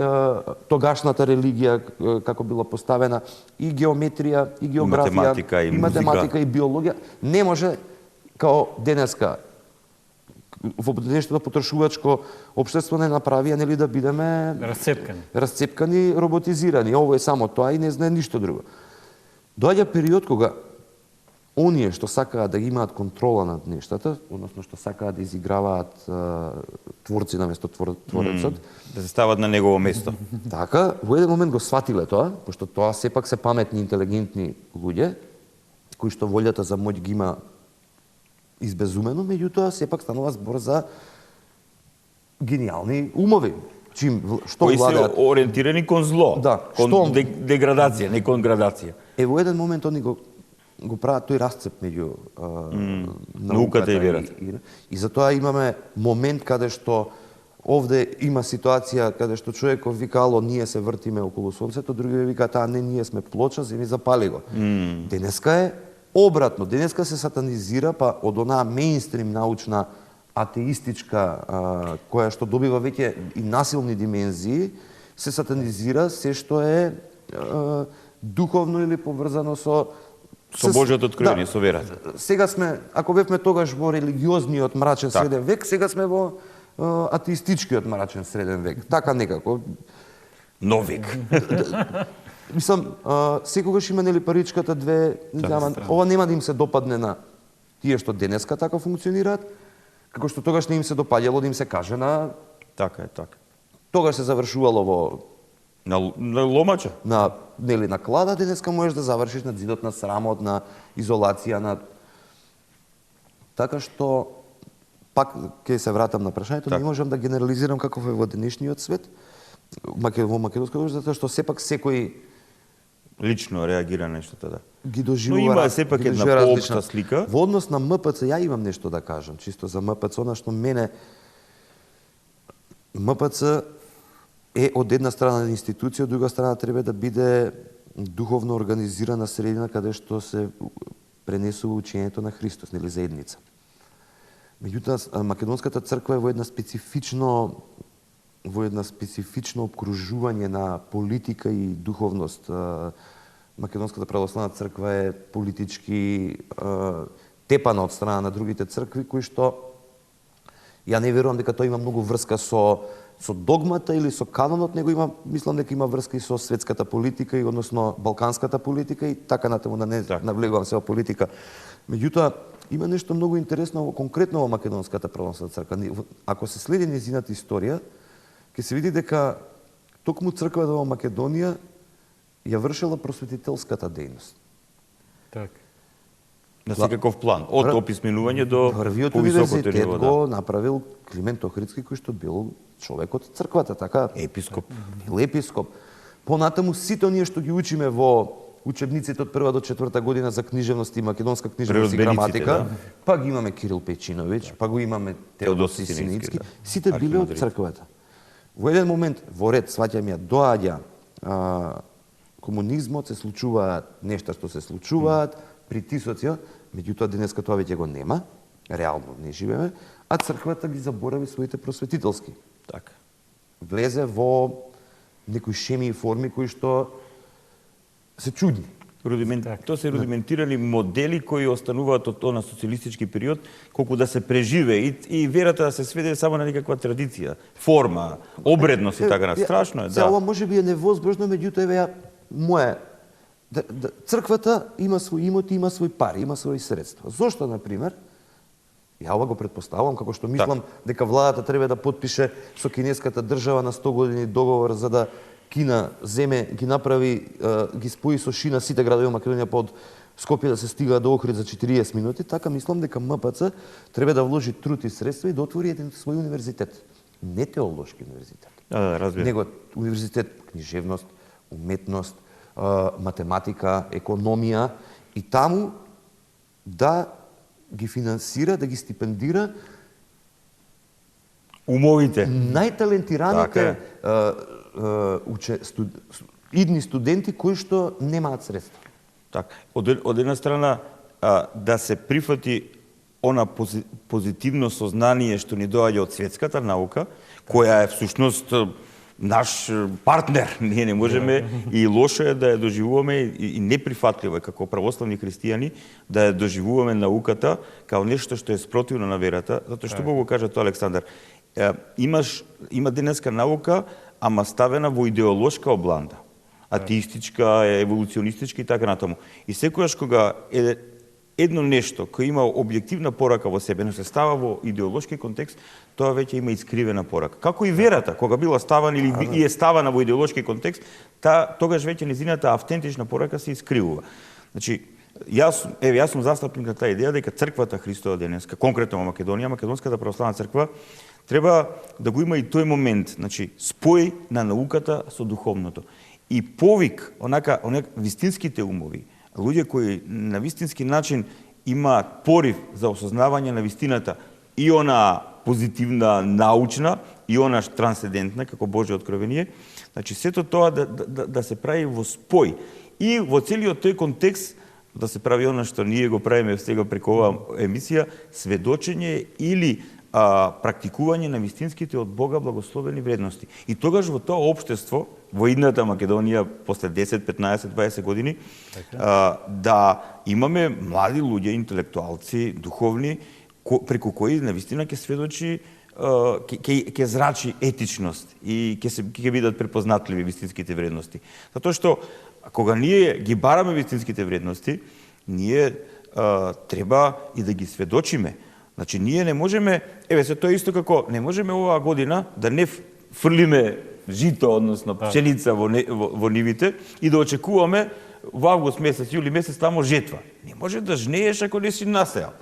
тогашната религија како била поставена, и геометрија, и географија, и математика, и биологија. Не може као денеска во денешното потрошувачко општество не направија нели да бидеме расцепкани, роботизирани. Ово е само тоа и не знае ништо друго. Доаѓа период кога оние што сакаат да имаат контрола над нештата, односно што сакаат да изиграваат творци наместо творецот, да се стават на негово место. Така, во еден момент го сватиле тоа, пошто тоа сепак се паметни, интелигентни луѓе, кои што волјата за моќ ги има избезумено, меѓутоа сепак станува збор за гениални умови. Што кои се владеат ориентирани кон зло, да, кон деградација, не кон градација. Во еден момент они го прават тој расцеп меѓу науката и верата. И затоа имаме момент каде што овде има ситуација каде што човеков вика ало, ние се вртиме околу сонцето, други викаат не, ние сме плоча, земи запали го. Денеска е обратно, денеска се сатанизира па од онаа меинстрим научна атеистичка која што добива веќе и насилни димензии, се сатанизира се што е духовно или поврзано со Божјото откровение, со верата. Сега сме, ако бевме тогаш во религиозниот мрачен среден век, сега сме во атеистичкиот мрачен среден век. Така некако. Нов век. Мислам, секогаш има нели паричката две, ова нема да им се допадне на тие што денеска така функционираат, како што тогаш не им се допаѓало да им се каже на... Така е, така. Тогаш се завршувало во... На ломача. Нели, на клада, денеска можеш да завршиш на зидот на срамот, на изолација, на... Така што, пак ќе се вратам на прашањето, не можам да генерализирам каков е во денешниот свет, во македонска дружба, затоа што сепак секој лично реагира нештото, да. Ги доживува. Но има сепак една поопшта слика. Во однос на МПЦ, ја имам нешто да кажам, чисто за МПЦ, она што мене МПЦ е од една страна институција, од друга страна треба да биде духовно организирана средина каде што се пренесува учењето на Христос, нели заедница. Меѓутоа, македонската црква е во една специфично обкружување на политика и духовност. Македонската православна црква е политички тепана од страна на другите цркви, кои што ја не верувам дека тоа има многу врска со догмата или со канонот, него има, мислам дека има врска и со светската политика и односно балканската политика и така натаму, да не навлегувам се во политика. Меѓутоа, има нешто многу интересно конкретно во македонската православна црква. Ако се следи нејзината историја, ќе се види дека токму црквата во Македонија ја вршела просветителската дејност. Така. На секаков план, од описменување до првиот повисокото универзитет ниво, го направил Климент Охридски, кој што бил човек од црквата, така? Епископ. Бил епископ. Понатаму сите оние што ги учиме во учебниците од 1 до 4 година за книжевност и македонска книжевност и граматика, па ги имаме Кирил Печиновиќ, па го имаме Теодосиј Синински, сите биле од црквата. Во еден момент, во ред, сваќам ја, доаѓа комунизмот, се случуваат нешта што се случуваат, притисоци, меѓутоа денеска тоа веќе го нема, реално не живееме, а црквата ги заборави своите просветителски. Така. Влезе во некои шеми и форми кои што се чудни. Тоа се рудиментирани модели кои остануваат од тоа на социјалистички период, колку да се преживе и верата да се сведе само на некаква традиција, форма, обредност и така на. Страшно е, да. Ова можеби е невозможно, меѓутоа еве мое црквата има свој имот, има свој пари, има свои средства. Зошто, например, ја ова го претпоставувам, како што мислам дека владата треба да потпише со кинеската држава на 100 години договор за да Кина земе, ги направи, ги спои со шина сите градови во Македонија под Скопје да се стига до Охрид за 40 минути, така мислам дека МПЦ треба да вложи труд и средства и да отвори еден свој универзитет. Не теолошки универзитет. Разбира. Него универзитет книжевност, уметност, математика, економија и таму да ги финансира, да ги стипендира умовите, најталентираните идни студенти кои што немаат средства. Така. Од една страна да се прифати она позитивно сознание што ни доаѓа од светската наука, која е всушност наш партнер. Ние не можеме и лошо е да ја доживуваме и неприфатливо е како православни христијани да ја доживуваме науката као нешто што е спротивно на верата, затоа што го кажа тоа Александар. Има денеска наука, ама ставена во идеолошка обланда, атеистичка, еволуционистичка и така натаму. И секогаш кога едно нешто кој има објективна порака во себе, но се става во идеолошки контекст, тоа веќе има искривена порака. Како и верата, кога била ставана или е ставана во идеолошки контекст, тогаш веќе незината автентична порака се искривува. Значи, јас сум застапник на таа идеја дека црквата Христова денеска, конкретно во Македонија, Македонската православна црква, треба да го има и тој момент, значи, спој на науката со духовното. И повик, онака вистинските умови, луѓе кои на вистински начин имаат порив за осознавање на вистината, и она позитивна, научна, и она трансцендентна, како Божје откровение, значи, сето тоа да се прави во спој. И во целиот тој контекст да се прави она што ние го правиме сега преку оваа емисија, сведочење или практикување на вистинските од Бога благословени вредности. И тогаш во тоа општество, во идната Македонија, после 10, 15, 20 години, да имаме млади луѓе, интелектуалци, духовни, преку кои навистина ќе сведочи, ќе зрачи етичност и ќе бидат препознатливи вистинските вредности. Затоа што, кога ние ги бараме вистинските вредности, ние треба и да ги сведочиме. Значи, ние не можеме, се тоа исто како, не можеме оваа година да не фрлиме жито, односно пшеница во нивите и да очекуваме во август месец, јули месец тамо жетва. Не може да жнееш ако не си насеал.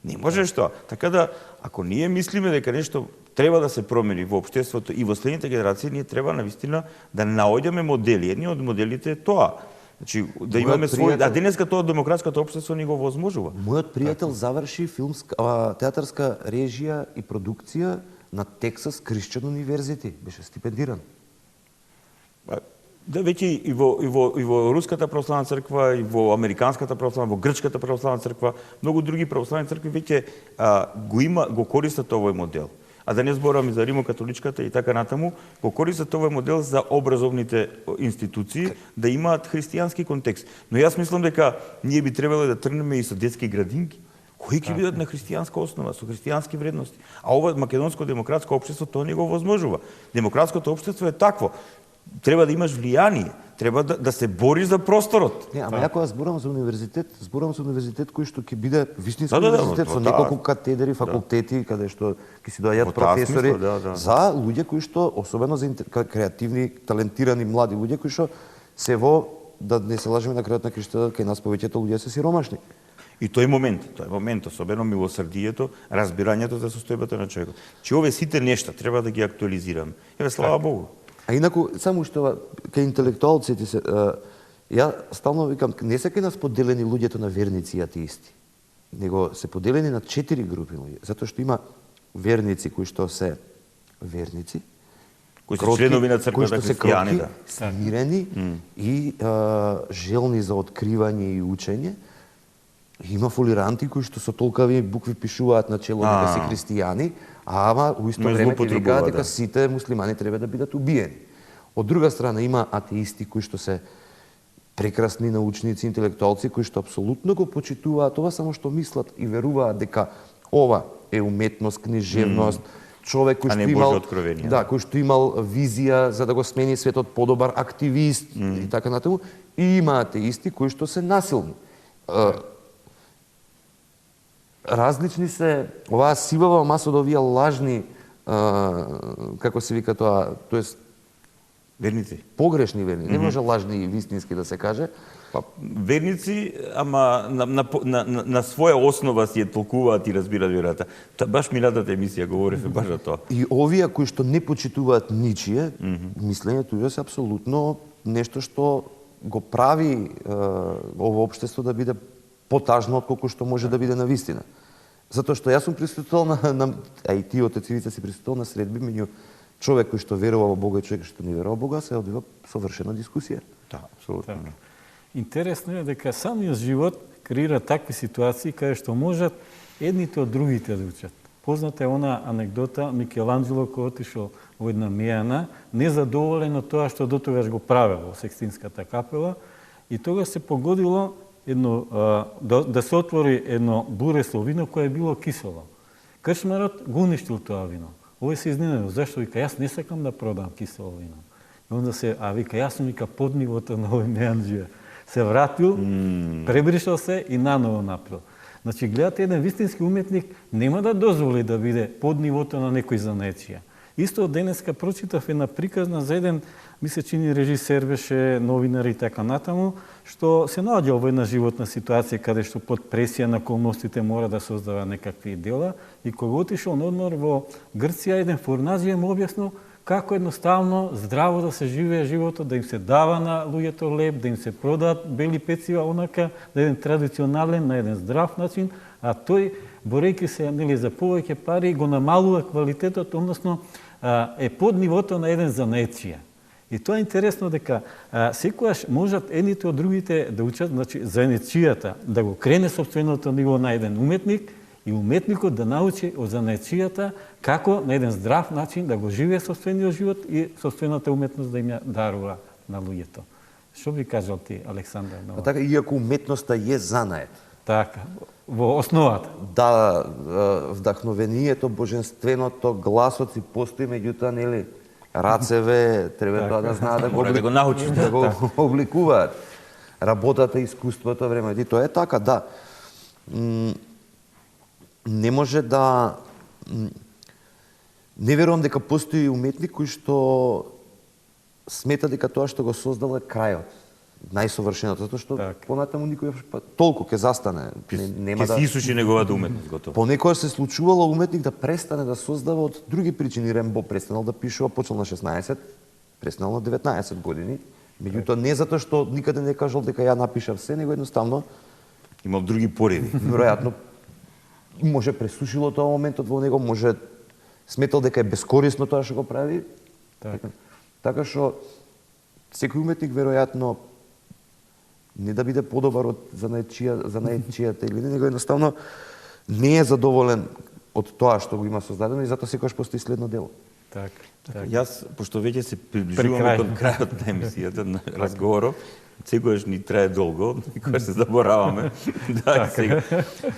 Не можеш тоа. Така да, ако ние мислиме дека нешто треба да се промени во општеството и во следните генерации, ние треба навистина да наоѓаме модели. Едни од моделите е тоа. Значи, да имаме свој... А денеска тоа демократското општество ни го возможува. Мојот пријател заврши театарска режија и продукција на Тексас Кристијан универзитет. Беше стипендиран. Да, веќе и во Руската православна црква, и во Американската православна, во Грчката православна црква, многу други православни цркви веќе го користат овој модел. А да не зборам и за Римокатоличката и така натаму, го користат овој модел за образовните институции да имаат христијански контекст. Но јас мислам дека ние би требало да тргнеме и со детски градинки, кои ќе бидат на христијанска основа, со христијански вредности. А ова македонско демократско општество тоа не го возможува. Демократското општество е такво. Треба да имаш влијание, треба да се бориш за просторот. Не, ама ја кога зборам за универзитет кој што ќе биде вистински универзитет со неколку катедри, факултети каде што ќе си доаѓаат професори за луѓе кои што особено за креативни, талентирани млади луѓе кои што се во, да не се лажеме, на крајот на краиштата кај нас повеќето луѓе се сиромашни. И тој момент, особено милосрдието, разбирањето за состојбата на човекот. Че овие сите нешта треба да ги актуализираме. Слава Богу. А инаку, само што кај интелектуалците се, ја стално викам, не се кај нас поделени луѓето на верници и атеисти, него се поделени на 4 групи луѓе, затоа што има верници кои што се верници, кои се членови на црквата христијани, смирени и желни за откривање и учење. Има фолиранти кои што со толкави букви пишуваат на чело дека се христијани, ама у исто време ќе викаат дека сите муслимани треба да бидат убиени. Од друга страна има атеисти кои што се прекрасни научници, интелектуалци кои што апсолутно го почитуваат ова, само што мислат и веруваат дека ова е уметност, книжевност, човек кој што имал кој што имал визија за да го смени светот, подобар активист и така натаму, и има атеисти кои што се насилни. Различни се, оваа сивава маса од овие лажни, како се вика тоа, тоест верници. Погрешни верници, не може лажни и вистински да се каже. Верници, ама на своја основа си ја толкуваат и разбираат верата. Баш минатата емисија говореше баш за тоа. И овие кои што не почитуваат ничие, мислењето е апсолутно нешто што го прави ово општество да биде потажно отколку што може да биде на вистина. Затоа што јас сум присуствувал а и ти отецивица си присуствувал на средби меѓу човек кој што верува во Бога и човек што не верува во Бога, се одвива совршена дискусија. Да, апсолутно. Интересно е дека самиот живот креира такви ситуации каде што можат едните од другите да учат. Позната е она анекдота Микеланджело кој отишол во една мејана, незадоволен од тоа што дотогаш го правел во Секстинската капела, и тогаш се погодило да се отвори едно буресло вино кое е било кисело. Крчмарот го уништил тоа вино. Овој се изненадил, зашто вика јас не сакам да продам кисело вино. И онда вика јас сум под нивото на овој мејанџија. Се вратил, пребришал се и наново напил. Значи гледате, еден вистински уметник нема да дозволи да биде под нивото на некој занаечија. Исто денеска прочитав една приказна за еден, ми се чини режисер беше, новинар и така натаму, што се наоѓал во една животна ситуација каде што под пресија на околностите мора да создава некакви дела и кога отишол на одмор во Грција, еден фурназија му објаснил како едноставно здраво да се живее животот, да им се дава на луѓето леб, да им се продаат бели пецива онака на еден традиционален, на еден здрав начин, а тој борејќи се за повеќе пари го намалува квалитетот, односно е под нивото на еден занаечија. И тоа е интересно дека секогаш можат едните од другите да учат, значи занаечијата да го крене сопственото ниво на еден уметник и уметникот да научи од занаечијата како на еден здрав начин да го живее сопствениот живот и сопствената уметност да им ја дарува на луѓето. Што би кажал ти, Александар? Така, иако уметноста е занает. Така, во основата. Да, вдахновението, божественото, гласот си постои, меѓутоа, нели, рацеве треба тоа да знаат да го научиш, да го обликуваат. Работата, искуството, времето, и тоа е така, да. не може да не верувам дека постои уметник кој што смета дека тоа што го создал е крајот, најсовршеното, затоа што понатаму никој толку ќе застане, нема да се исуши неговата уметност, готово. Понекогаш се случувало уметник да престане да создава од други причини. Рембо престанал да пишува, почнал на 16, престанал на 19 години. Меѓутоа не затоа што никаде не кажал дека ја напишав се, него едноставно имал други пореди. Веројатно може пресушило тоа моментот во него, може сметал дека е бескорисно тоа што го прави. Така што секој уметник веројатно не да биде подобар од за најчијата или не, него едноставно не е задоволен од тоа што го има создадено и затоа секогаш постои следно дело. Јас, пошто веќе се приближуваме кон крајот на емисијата, на разговоров, секогаш ни трае долго, никогаш се забораваме. Сега.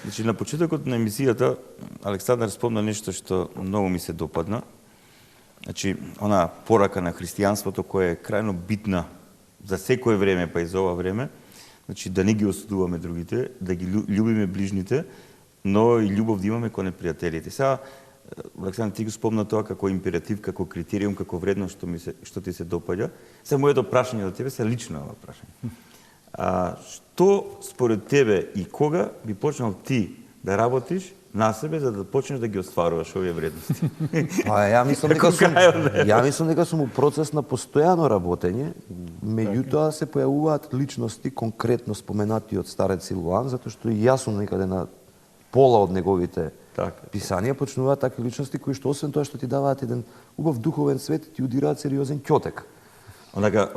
Значи, на почетокот на емисијата, Александар спомна нешто што многу ми се допадна. Значи, она порака на христијанството која е крајно битна за секое време, па и за ова време, значи да не ги осудуваме другите, да ги љубиме ближните, но и љубов да имаме кон непријателите. Сега, Александр, ти го спомна тоа како императив, како критериум, како вредност што ти се допаѓа. Сега моето прашање до тебе се лично ова прашање. Што според тебе и кога би почнал ти да работиш на себе за да почнеш да ги остваруваш овие вредности? Ја мислам дека сум у процес на постојано работење, меѓутоа се појавуваат личности конкретно споменати од старец Силуан, затоа што и јас сум некаде на пола од неговите писанија, почнуваат такви личности кои што освен тоа што ти даваат еден убав духовен свет, ти удираат сериозен ќотек. Онака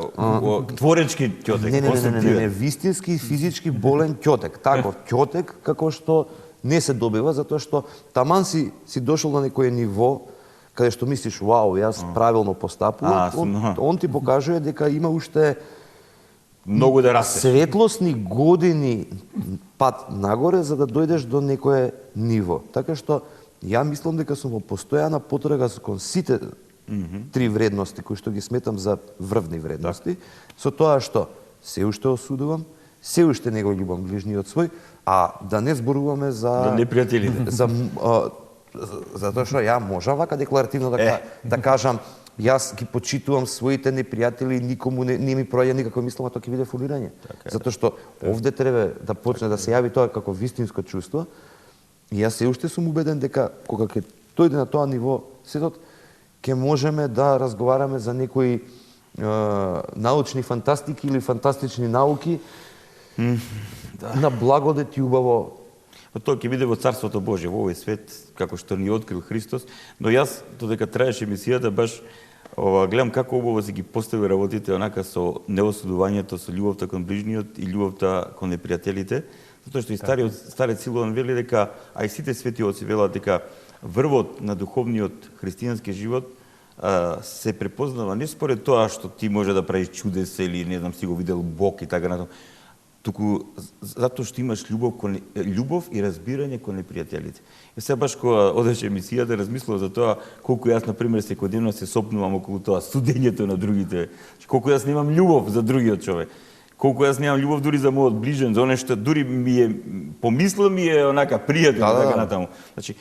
творечки ќотек, не, вистински физички болен ќотек. Таков ќотек како што не се добива затоа што таман си дошол на некое ниво каде што мислиш, вау, јас правилно постапувам, он ти покажува дека има уште многу да растеш. Светлосни години пат нагоре за да дојдеш до некое ниво. Така што ја мислам дека сум во постојана потрага кон сите три вредности кои што ги сметам за врвни вредности, со тоа што се уште осудувам, се уште не го љубам ближниот свој, а да не зборуваме за непријателите. Затоа што ја можам вака декларативно да кажам, јас ги почитувам своите непријатели и никому не ми проаѓа никаква мислама, тоа ќе биде фулирање. Затоа што овде треба да почне да се јави тоа како вистинско чувство. И јас се уште сум убеден дека кога ќе дојде на тоа ниво светот, ќе можеме да разговараме за некои научни фантастики или фантастични науки на благодет и убаво. Тоа ќе биде во Царството Божие, во овој свет, како што ни открил Христос. Но јас, додека траеше емисијата, баш гледам како убаво се ги постави работите онака со неосудувањето, со љубовта кон ближниот и љубовта кон непријателите. Затоа што и старец Силуан вели дека, а и сите свети оци велат дека врвот на духовниот христијански живот се препознава не според тоа што ти може да правиш чудеса или не знам си го видел Бог и така натаму, туку затоа што имаш љубов и разбирање кон непријателите. И сега баш кога одеше емисијата, размислував за тоа колку јас на пример секојдневно се сопнувам околу тоа судењето на другите, колку јас немам љубов за другиот човек. Колку јас немам љубов дури за мојот ближен, за нешто дури ми е помисло ми е онака пријатно така натаму. Значи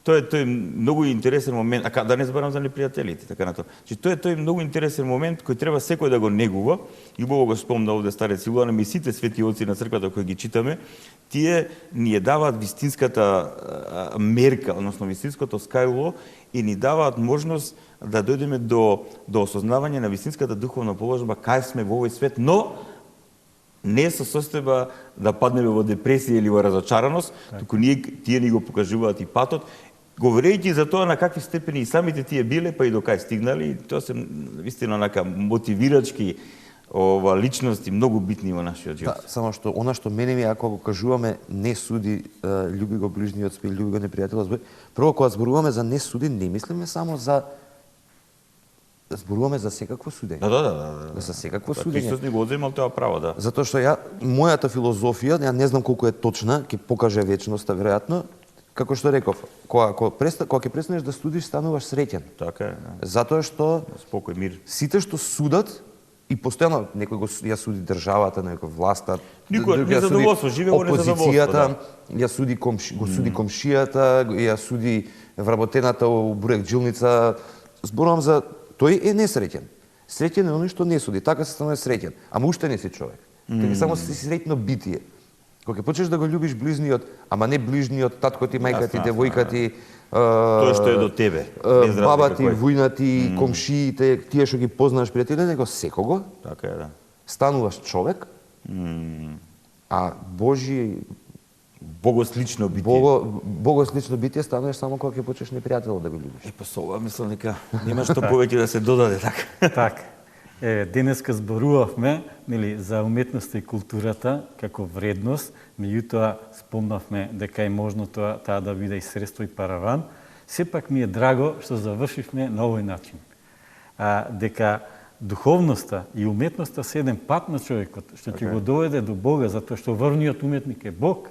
тоа е многу интересен момент, а да не зборам за непријателите, така натаму. Значи тоа е многу интересен момент кој треба секој да го негува. И убаво го спомна овде старец Силуан, и сите свети оци на црквата кои ги читаме, тие ни ја даваат вистинската мерка, односно вистинското скајло и ни даваат можност да дојдеме до осознавање на вистинската духовна положба кај сме во овој свет, но не со состојба да паднеме во депресија или во разочараност, туку тие ни го покажуваат и патот, говорејќи за тоа на какви степени и самите тие биле, па и до кај стигнали, тоа се вистина онака мотивирачки личности многу битни во нашиот живот. Само што она што мене ми ако го кажуваме не суди, љуби го ближниот свој, љуби го непријателот свој, прво кога зборуваме за не суди, не мислиме само за зборуваме за секакво судење. Да. За секакво судење. Христос ни го одземал тоа право, да. Затоа што мојата филозофија, ја не знам колку е точна, ќе покаже вечноста веројатно, како што реков, кога ќе престанеш да студиш, стануваш среќен. Така е. Да. Затоа што спокој, мир. Сите што судат И постојано некој ја суди државата, некој власта, Никој друг ја суди незадоволство, живее во незадоволство, ја суди го суди комшијата, ја суди вработената у бурек-джилница. Зборувам за тој е несреќен. Среќен е оној што не суди, така се станува среќен, ама уште не си човек. Ти само си среќно битие. Кога ќе почнеш да го љубиш ближниот, ама не ближниот, татко ти, мајка ти, девојка ти, Тоа што е до тебе. баба ти, вујна ти, комшиите, тие што ги познаваш пријатели, него секого, Така е, да. стануваш човек, а Божи Богослично битие. богослично битие стануваш само кога ќе почнеш непријателот да го љубиш. Па со ова мислам дека нема што повеќе да се додаде така. Така. Денеска зборувавме за уметноста и културата како вредност, меѓутоа спомнавме дека е можно таа да биде и средство и параван. Сепак ми е драго што завршивме на овој начин. Дека духовноста и уметноста се еден пат на човекот, што ќе го доведе до Бога, затоа што врвниот уметник е Бог,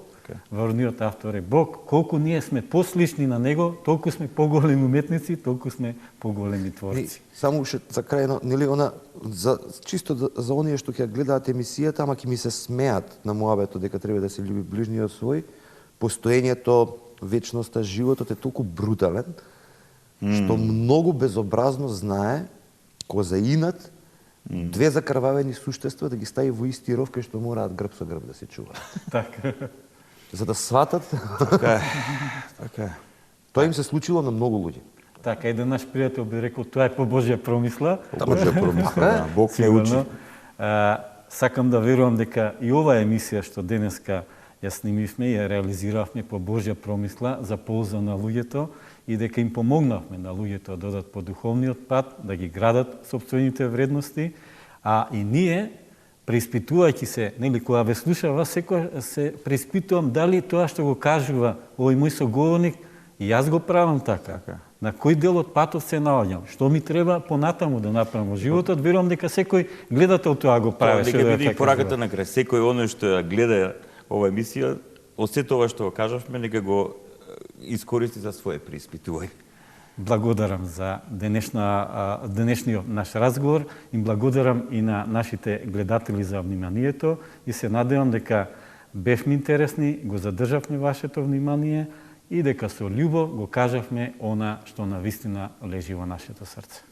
врвниот автор е Бог. Колку ние сме послични на него, толку сме поголеми уметници, толку сме поголеми творци. Само уште за крај, нели она чисто за оние што ќе гледаат емисијата, ама ќе ми се смеат на муабето дека треба да се љуби ближниот свој, постоењето, вечноста, животот е толку брутален, што многу безобразно знае кога за инат две закрвавени суштества да ги стави во исти ров кај што мораат грб со грб да се чуваат. Така. За да сватат, Така е. Така е. тоа им се случило на многу луѓе. Така, еден наш пријател би рекол, тоа е по Божја промисла. Божја промисла, Бог не учи. Сакам да верувам дека и оваа емисија што денеска ја снимивме и ја реализиравме по Божја промисла за полза на луѓето и дека им помогнавме на луѓето да додат по духовниот пат, да ги градат собствените вредности, а и ние преиспитувајќи се, кога ве слушава, секој се преиспитувам дали тоа што го кажува овој мој соговорник, и јас го правам така. На кој дел од патот се наоѓам? Што ми треба понатаму да направам во животот? Верувам дека секој гледател тоа го прави. Дека биде и пораката на крај. Секој оној што ја гледа оваа емисија, од сето ова што го кажавме, нека го искористи за свое преиспитување. Благодарам за денешниот наш разговор и благодарам и на нашите гледатели за вниманието и се надевам дека бевме интересни, го задржавме вашето внимание и дека со љубов го кажавме она што навистина лежи во нашето срце.